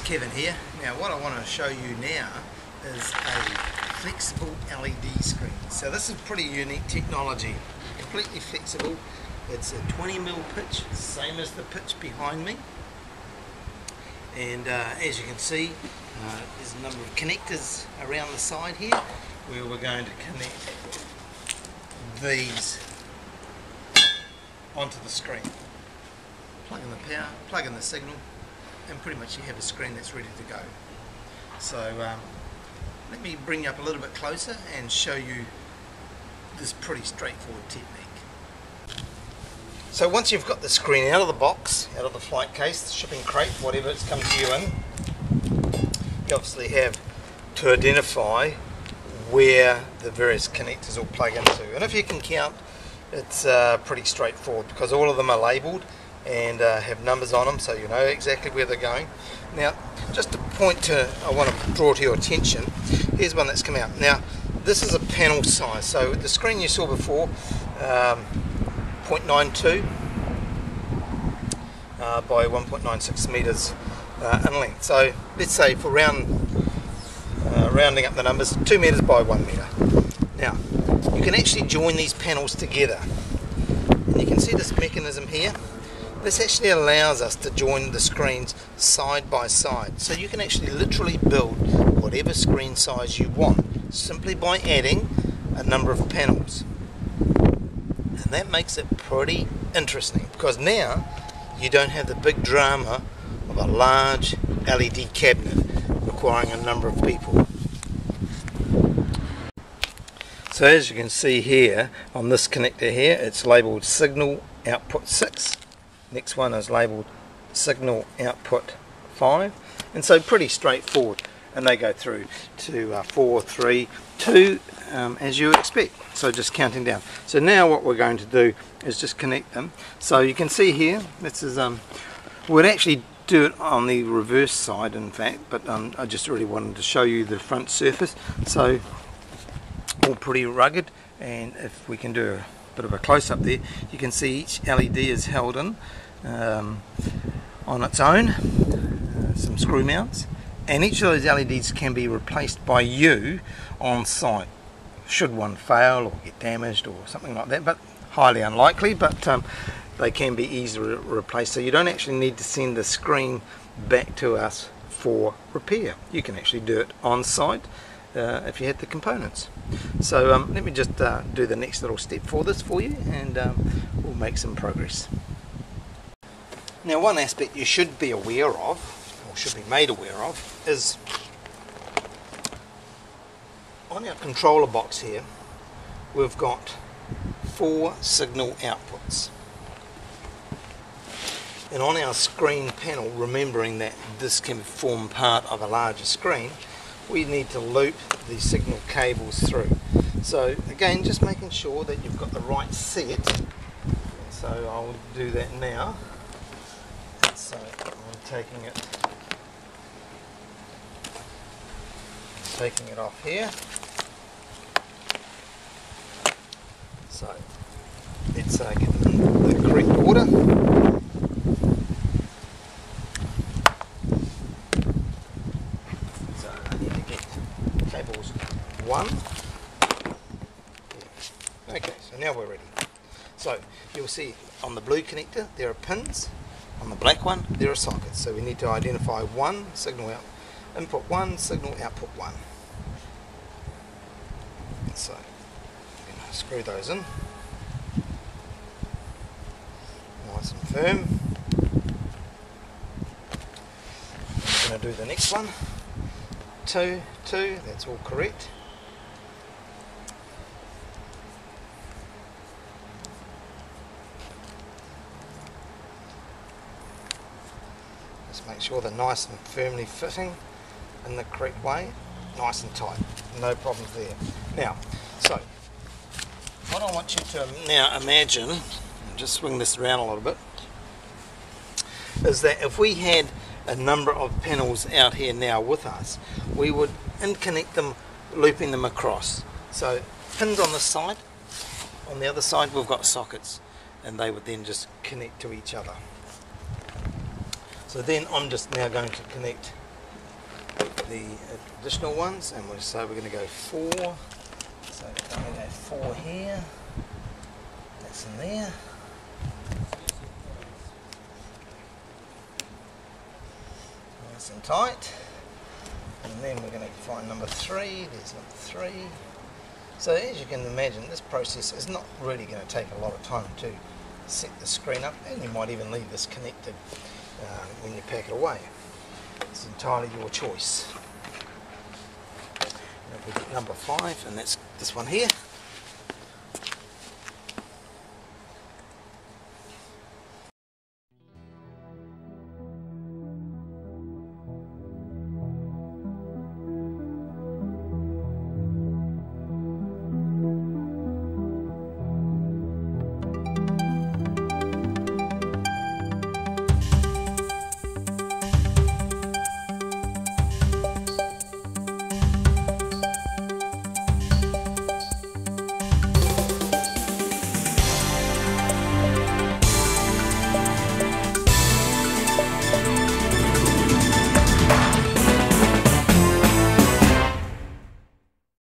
Kevin here. Now what I want to show you now is a flexible LED screen. So this is pretty unique technology, completely flexible. It's a 20mm pitch, same as the pitch behind me. And as you can see, there's a number of connectors around the side here where we're going to connect these onto the screen. Plug in the power, plug in the signal, and pretty much you have a screen that's ready to go. So let me bring you up a little bit closer and show you this pretty straightforward technique. So once you've got the screen out of the box, out of the flight case, the shipping crate, whatever it's come to you in, you obviously have to identify where the various connectors will plug into. And if you can count, it's pretty straightforward because all of them are labelled and have numbers on them, so you know exactly where they're going. Now, just a point I want to draw to your attention, here's one that's come out. Now, this is a panel size, so the screen you saw before, 0.92 by 1.96 metres in length. So let's say for rounding up the numbers, 2 metres by 1 metre. Now, you can actually join these panels together. And you can see this mechanism here. This actually allows us to join the screens side by side. So you can actually literally build whatever screen size you want simply by adding a number of panels. And that makes it pretty interesting because now you don't have the big drama of a large LED cabinet requiring a number of people. So as you can see here on this connector here, it's labelled signal output 6. Next one is labelled signal output 5, and so pretty straightforward, and they go through to 4, 3, 2 as you would expect. So just counting down. So now what we're going to do is just connect them. So you can see here, this is we'd actually do it on the reverse side in fact, but I just really wanted to show you the front surface. So all pretty rugged, and if we can do a bit of a close-up there, you can see each LED is held in on its own, some screw mounts, and each of those LEDs can be replaced by you on site should one fail or get damaged or something like that, but highly unlikely, but they can be easily replaced, so you don't actually need to send the screen back to us for repair. You can actually do it on site if you had the components. So let me just do the next little step for this for you, and we'll make some progress. Now, one aspect you should be aware of, or should be made aware of, is on our controller box here we've got 4 signal outputs, and on our screen panel, remembering that this can form part of a larger screen, we need to loop the signal cables through. So again, just making sure that you've got the right set. So I'll do that now. So I'm taking it off here. So let's get the correct order. So I need to get cables 1. Yeah. Okay, so now we're ready. So you'll see on the blue connector there are pins, on the black one there are sockets. So we need to identify one signal out, input 1, signal output 1. So I'm going to screw those in nice and firm. I'm going to do the next one. 2, that's all correct. Just make sure they're nice and firmly fitting in the correct way, nice and tight, no problems there. Now, so what I want you to now imagine, just swing this around a little bit, is that if we had a number of panels out here now with us, we would interconnect them, looping them across. So pins on this side, on the other side we've got sockets, and they would then just connect to each other. So then I'm just now going to connect the additional ones, and so we're going to go 4. So I'm going to go 4 here. That's in there. Nice and tight. And then we're going to find number 3. There's number 3. So as you can imagine, this process is not really going to take a lot of time to set the screen up, and you might even leave this connected when you pack it away. It's entirely your choice. Number 5, and that's this one here.